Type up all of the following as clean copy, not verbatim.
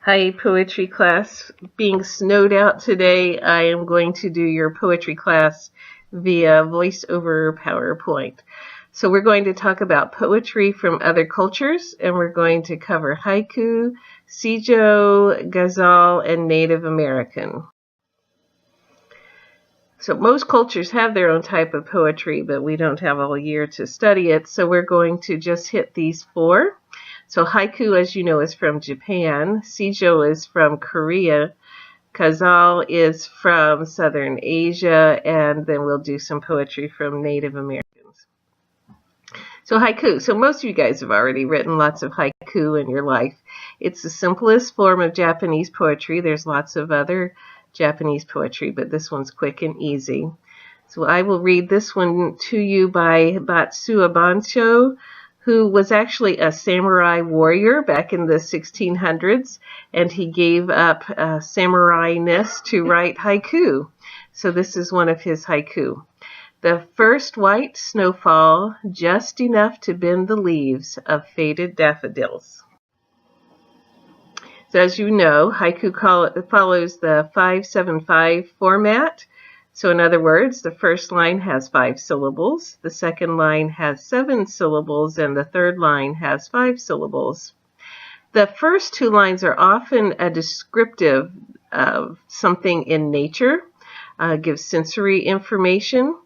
Hi, poetry class. Being snowed out today, I am going to do your poetry class via voice over PowerPoint. So we're going to talk about poetry from other cultures, and we're going to cover haiku, seijo, ghazal, and Native American. So most cultures have their own type of poetry, but we don't have all year to study it, so we're going to just hit these four. So haiku, as you know, is from Japan. Seijo is from Korea. Ghazal is from Southern Asia. And then we'll do some poetry from Native Americans. So haiku. So most of you guys have already written lots of haiku in your life. It's the simplest form of Japanese poetry. There's lots of other Japanese poetry, but this one's quick and easy. So I will read this one to you by Matsuo Bancho, who was actually a samurai warrior back in the 1600s, and he gave up samurai-ness to write haiku. So this is one of his haiku. The first white snowfall, just enough to bend the leaves of faded daffodils. So as you know, haiku follows the 5-7-5 format. So in other words, the first line has 5 syllables, the second line has 7 syllables, and the third line has 5 syllables. The first 2 lines are often a descriptive of something in nature, gives sensory information.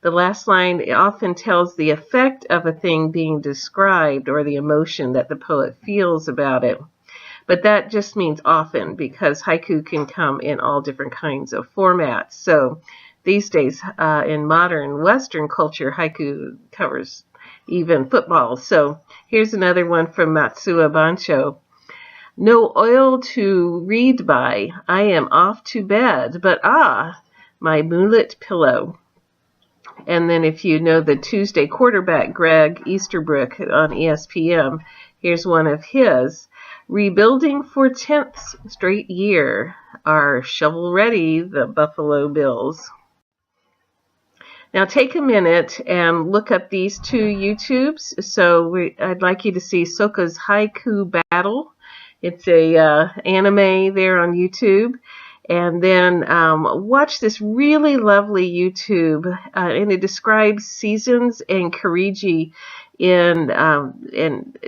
The last line often tells the effect of a thing being described or the emotion that the poet feels about it. But that just means often, because haiku can come in all different kinds of formats. So these days, in modern Western culture, haiku covers even football. So here's another one from Matsuo Bancho. No oil to read by, I am off to bed, but my moonlit pillow. And then if you know the Tuesday quarterback, Greg Easterbrook on ESPN, here's one of his. Rebuilding for 10th straight year are shovel-ready, the Buffalo Bills. Now take a minute and look up these 2 YouTubes. So I'd like you to see Soka's Haiku Battle. It's a anime there on YouTube. And then watch this really lovely YouTube, and it describes seasons and Kirigi in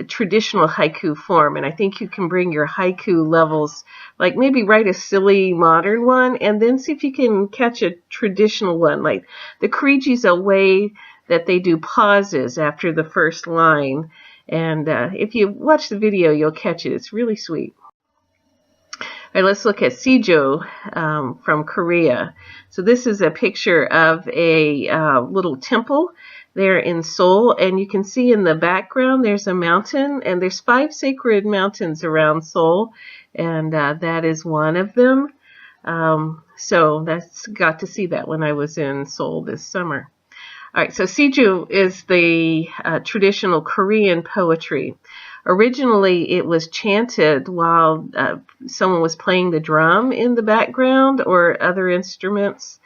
traditional haiku form. And I think you can bring your haiku levels, like maybe write a silly modern one, and then see if you can catch a traditional one. Like the Kirigi's a way that they do pauses after the first line. And if you watch the video, you'll catch it. It's really sweet. All right, let's look at seijo from Korea. So this is a picture of a little temple there in Seoul, and you can see in the background there's a mountain, and there's 5 sacred mountains around Seoul, and that is one of them. So got to see that when I was in Seoul this summer. All right, so seijo is the traditional Korean poetry. Originally, it was chanted while someone was playing the drum in the background or other instruments.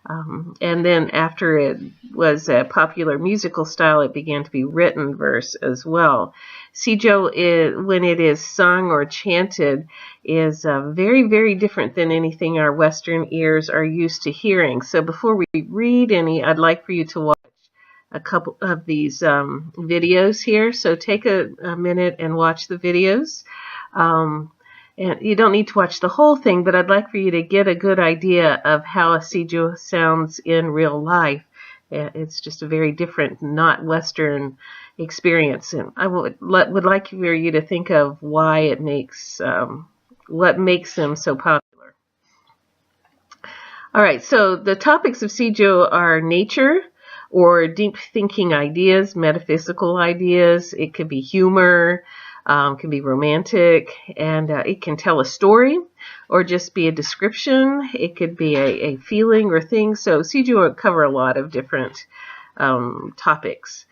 And then after it was a popular musical style, it began to be written verse as well. Seijo, when it is sung or chanted, is very, very different than anything our Western ears are used to hearing. So before we read any, I'd like for you to watch a couple of these videos here. So take a minute and watch the videos. And you don't need to watch the whole thing, but I'd like for you to get a good idea of how a seijo sounds in real life. It's just a very different, not Western experience. And I would like for you to think of why it makes, what makes them so popular. All right, so the topics of seijo are nature, or deep thinking ideas, metaphysical ideas. It could be humor, can be romantic, and it can tell a story or just be a description. It could be a feeling or thing. So seijo will cover a lot of different topics.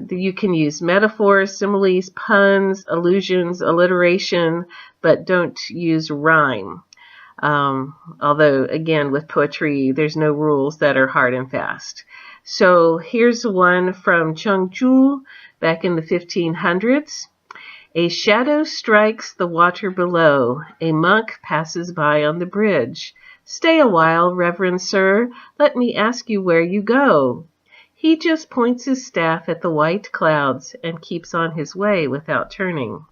You can use metaphors, similes, puns, allusions, alliteration, but don't use rhyme. Although, again, with poetry, there's no rules that are hard and fast. So here's one from Cheongju back in the 1500s. A shadow strikes the water below. A monk passes by on the bridge. Stay a while, reverend sir. Let me ask you where you go. He just points his staff at the white clouds and keeps on his way without turning.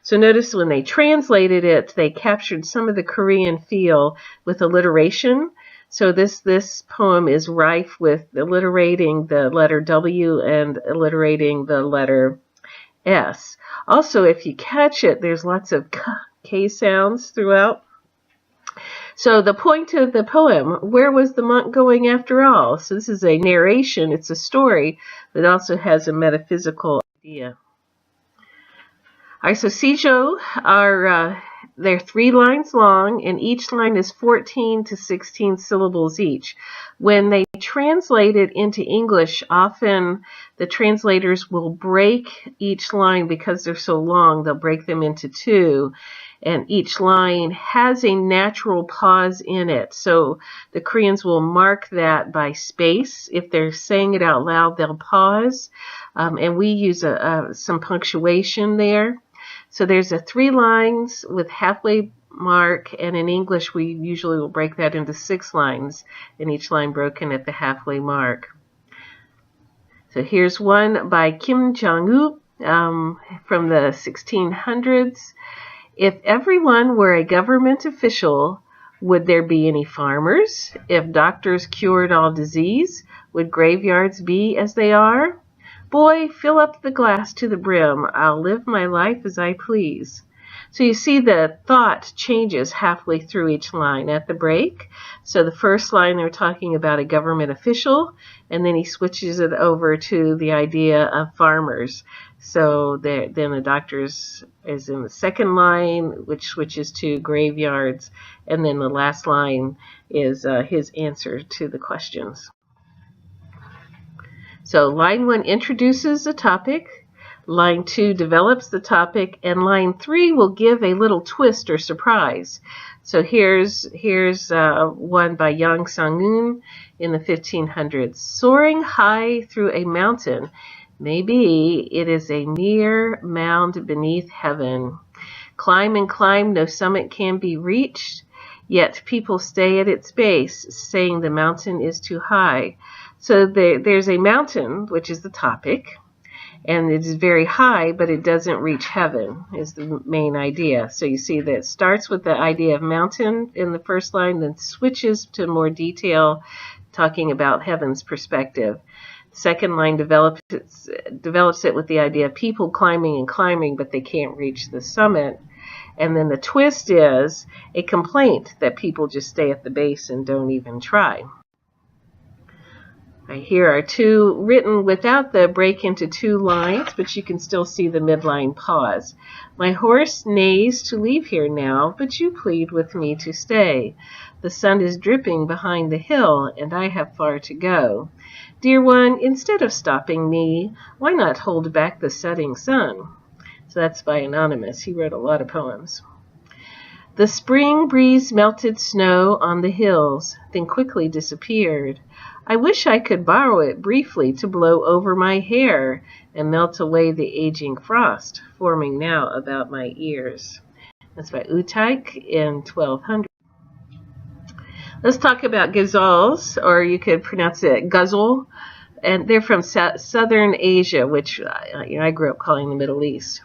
So notice when they translated it, they captured some of the Korean feel with alliteration. So this poem is rife with alliterating the letter W and alliterating the letter S. Also, if you catch it, there's lots of K sounds throughout. So the point of the poem, where was the monk going after all? So this is a narration, it's a story, that also has a metaphysical idea. All right, so Sijō they're 3 lines long, and each line is 14 to 16 syllables each. When they translate it into English, often the translators will break each line because they're so long, they'll break them into 2. And each line has a natural pause in it. So the Koreans will mark that by space. If they're saying it out loud, they'll pause. And we use some punctuation there. So there's 3 lines with halfway mark, and in English we usually will break that into 6 lines, and each line broken at the halfway mark. So here's one by Kim Jong-woo from the 1600s. If everyone were a government official, would there be any farmers? If doctors cured all disease, would graveyards be as they are? Boy, fill up the glass to the brim. I'll live my life as I please. So you see the thought changes halfway through each line at the break. So the first line they're talking about a government official, and then he switches it over to the idea of farmers. So then the doctors is in the second line, which switches to graveyards, and then the last line is his answer to the questions. So line 1 introduces the topic, line 2 develops the topic, and line 3 will give a little twist or surprise. So here's one by Yang Sang-un in the 1500s. Soaring high through a mountain, maybe it is a mere mound beneath heaven. Climb and climb, no summit can be reached, yet people stay at its base, saying the mountain is too high. So there's a mountain, which is the topic, and it is very high, but it doesn't reach heaven, is the main idea. So you see that it starts with the idea of mountain in the first line, then switches to more detail, talking about heaven's perspective. Second line develops it with the idea of people climbing and climbing, but they can't reach the summit. And then the twist is a complaint that people just stay at the base and don't even try. Here are 2 written without the break into 2 lines, but you can still see the midline pause. My horse neighs to leave here now, but you plead with me to stay. The sun is dripping behind the hill, and I have far to go. Dear one, instead of stopping me, why not hold back the setting sun? So that's by Anonymous. He wrote a lot of poems. The spring breeze melted snow on the hills, then quickly disappeared. I wish I could borrow it briefly to blow over my hair and melt away the aging frost forming now about my ears. That's by Utaik in 1200. Let's talk about ghazals, or you could pronounce it ghazal, and they're from Southern Asia, which I grew up calling the Middle East.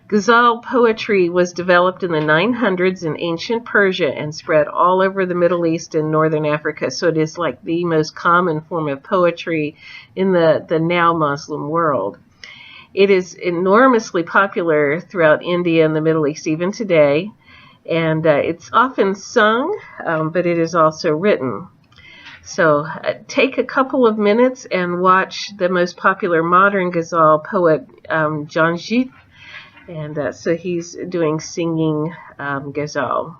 Ghazal poetry was developed in the 900s in ancient Persia and spread all over the Middle East and Northern Africa. So it is like the most common form of poetry in the now Muslim world. It is enormously popular throughout India and the Middle East even today. And it's often sung, but it is also written. So take a couple of minutes and watch the most popular modern ghazal poet, Janjit. And so he's doing singing ghazal.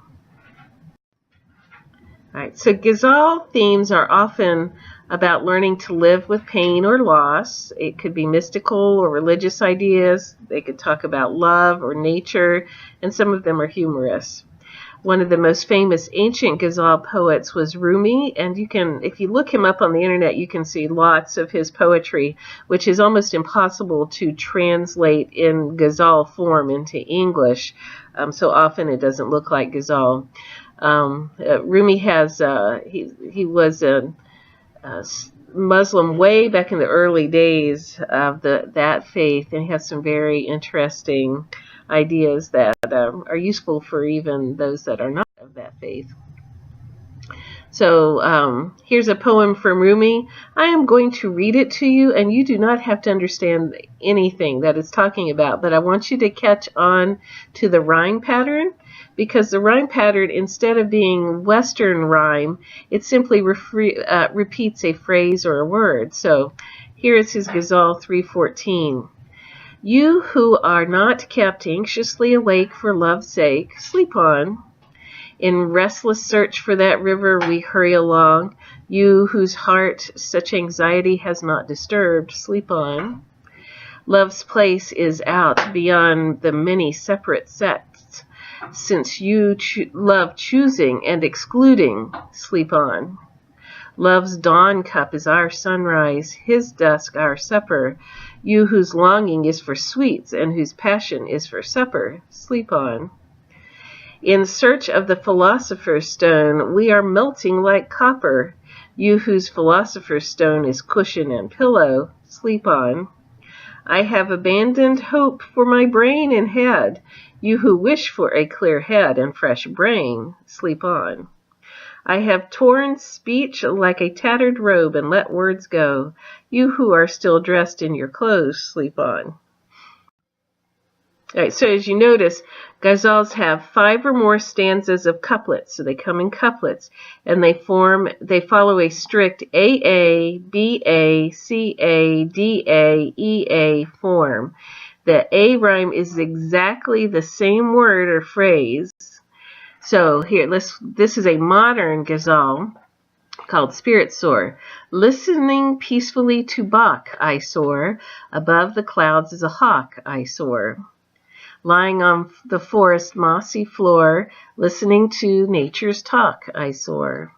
All right, so ghazal themes are often about learning to live with pain or loss. It could be mystical or religious ideas. They could talk about love or nature, and some of them are humorous. One of the most famous ancient ghazal poets was Rumi, and if you look him up on the internet, you can see lots of his poetry, which is almost impossible to translate in ghazal form into English. So often it doesn't look like ghazal. Rumi he was a Muslim way back in the early days of that faith, and he has some very interesting ideas that are useful for even those that are not of that faith. So here's a poem from Rumi. I am going to read it to you, and you do not have to understand anything that it's talking about, but I want you to catch on to the rhyme pattern, because the rhyme pattern, instead of being Western rhyme, it simply repeats a phrase or a word. So here is his Ghazal 3:14. You who are not kept anxiously awake for love's sake, sleep on. In restless search for that river we hurry along. You whose heart such anxiety has not disturbed, sleep on. Love's place is out beyond the many separate sects. Since you love choosing and excluding, sleep on. Love's dawn cup is our sunrise, his dusk our supper. You whose longing is for sweets and whose passion is for supper, sleep on. In search of the philosopher's stone, we are melting like copper. You whose philosopher's stone is cushion and pillow, sleep on. I have abandoned hope for my brain and head. You who wish for a clear head and fresh brain, sleep on. I have torn speech like a tattered robe and let words go. You who are still dressed in your clothes, sleep on. All right, so as you notice, ghazals have 5 or more stanzas of couplets, so they come in couplets, and they follow a strict AA, BA, CA, DA, EA form. The A rhyme is exactly the same word or phrase. So here, this is a modern ghazal called Spirit Soar. Listening peacefully to Bach, I soar. Above the clouds is a hawk, I soar. Lying on the forest mossy floor, listening to nature's talk, I soar.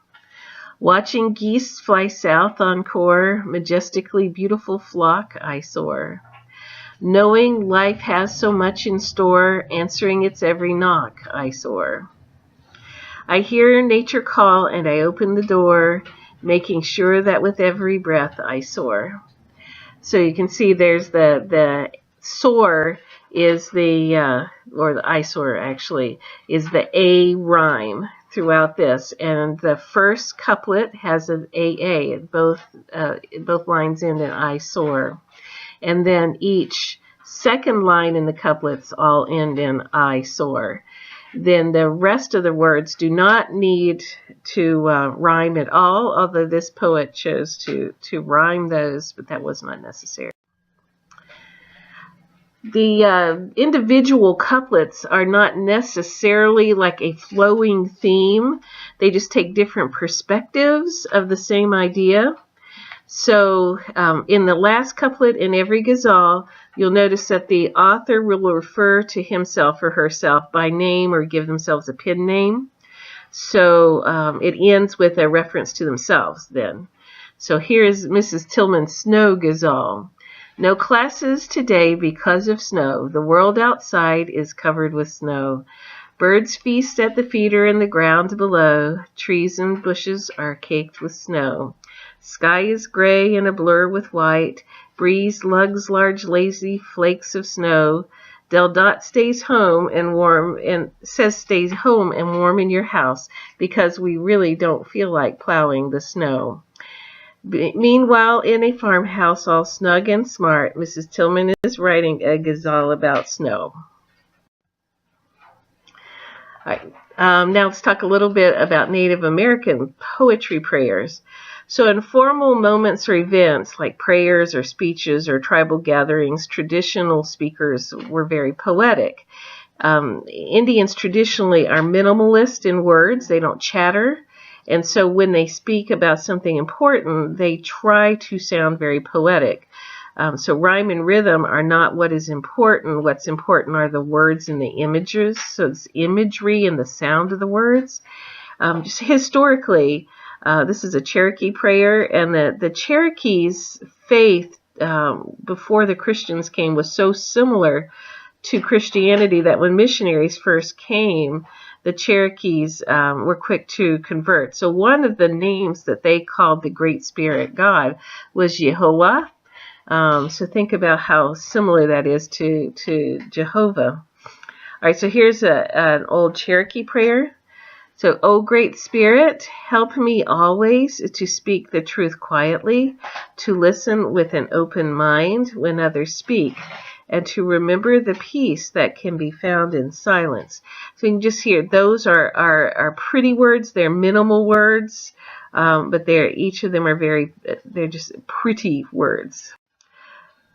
Watching geese fly south on core, majestically beautiful flock, I soar. Knowing life has so much in store, answering its every knock, I soar. I hear nature call and I open the door, making sure that with every breath I soar. So you can see there's the soar is or the I soar actually, is the A rhyme throughout this. And the first couplet has an AA, both lines end in I soar. And then each second line in the couplets all end in I soar. Then the rest of the words do not need to rhyme at all, although this poet chose to rhyme those, but that was not necessary. The individual couplets are not necessarily like a flowing theme. They just take different perspectives of the same idea. So in the last couplet in every ghazal, you'll notice that the author will refer to himself or herself by name or give themselves a pen name. So it ends with a reference to themselves then. So here's Mrs. Tillman's Snow Ghazal. No classes today because of snow. The world outside is covered with snow. Birds feast at the feeder in the ground below. Trees and bushes are caked with snow. Sky is gray and a blur with white. Breeze lugs large lazy flakes of snow. Del Dot stays home and warm and says stays home and warm in your house because we really don't feel like plowing the snow. Meanwhile, in a farmhouse all snug and smart, Mrs. Tillman is writing a ghazal about snow. All right. Now let's talk a little bit about Native American poetry prayers. So in formal moments or events like prayers or speeches or tribal gatherings, traditional speakers were very poetic. Indians traditionally are minimalist in words. They don't chatter. And so when they speak about something important, they try to sound very poetic. So rhyme and rhythm are not what is important. What's important are the words and the images. So it's imagery and the sound of the words. Just historically, this is a Cherokee prayer, and the Cherokees' faith before the Christians came was so similar to Christianity that when missionaries first came, the Cherokees were quick to convert. So one of the names that they called the Great Spirit God was Jehovah. So think about how similar that is to Jehovah. All right, so here's an old Cherokee prayer. So, O Great Spirit, help me always to speak the truth quietly, to listen with an open mind when others speak, and to remember the peace that can be found in silence. So you can just hear those are pretty words. They're minimal words, but each of them are they're just pretty words.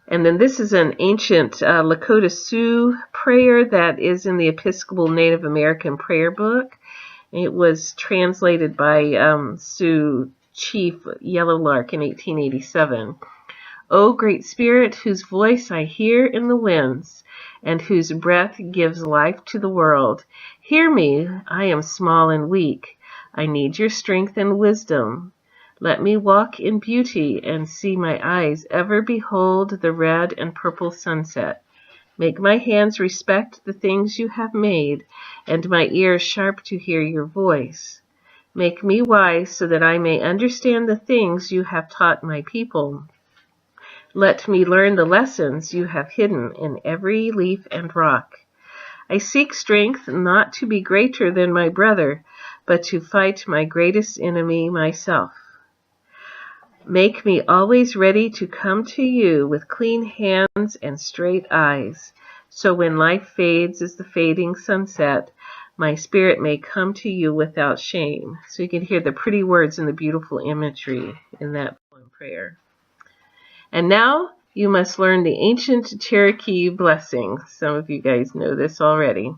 And then this is an ancient Lakota Sioux prayer that is in the Episcopal Native American Prayer Book. It was translated by Sioux Chief Yellow Lark in 1887. O Great Spirit, whose voice I hear in the winds, and whose breath gives life to the world, hear me, I am small and weak. I need your strength and wisdom. Let me walk in beauty and see my eyes ever behold the red and purple sunset. Make my hands respect the things you have made, and my ears sharp to hear your voice. Make me wise so that I may understand the things you have taught my people. Let me learn the lessons you have hidden in every leaf and rock. I seek strength not to be greater than my brother, but to fight my greatest enemy, myself. Make me always ready to come to you with clean hands and straight eyes, so when life fades as the fading sunset, my spirit may come to you without shame. So you can hear the pretty words and the beautiful imagery in that poem prayer. And now you must learn the ancient Cherokee blessings. Some of you guys know this already.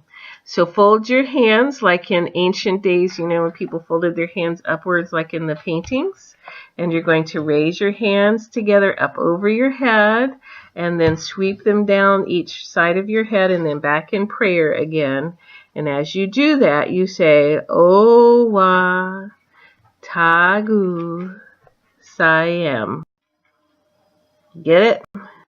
So fold your hands like in ancient days, when people folded their hands upwards like in the paintings. And you're going to raise your hands together up over your head and then sweep them down each side of your head and then back in prayer again. And as you do that, you say, Owa Tagu Siam. Get it?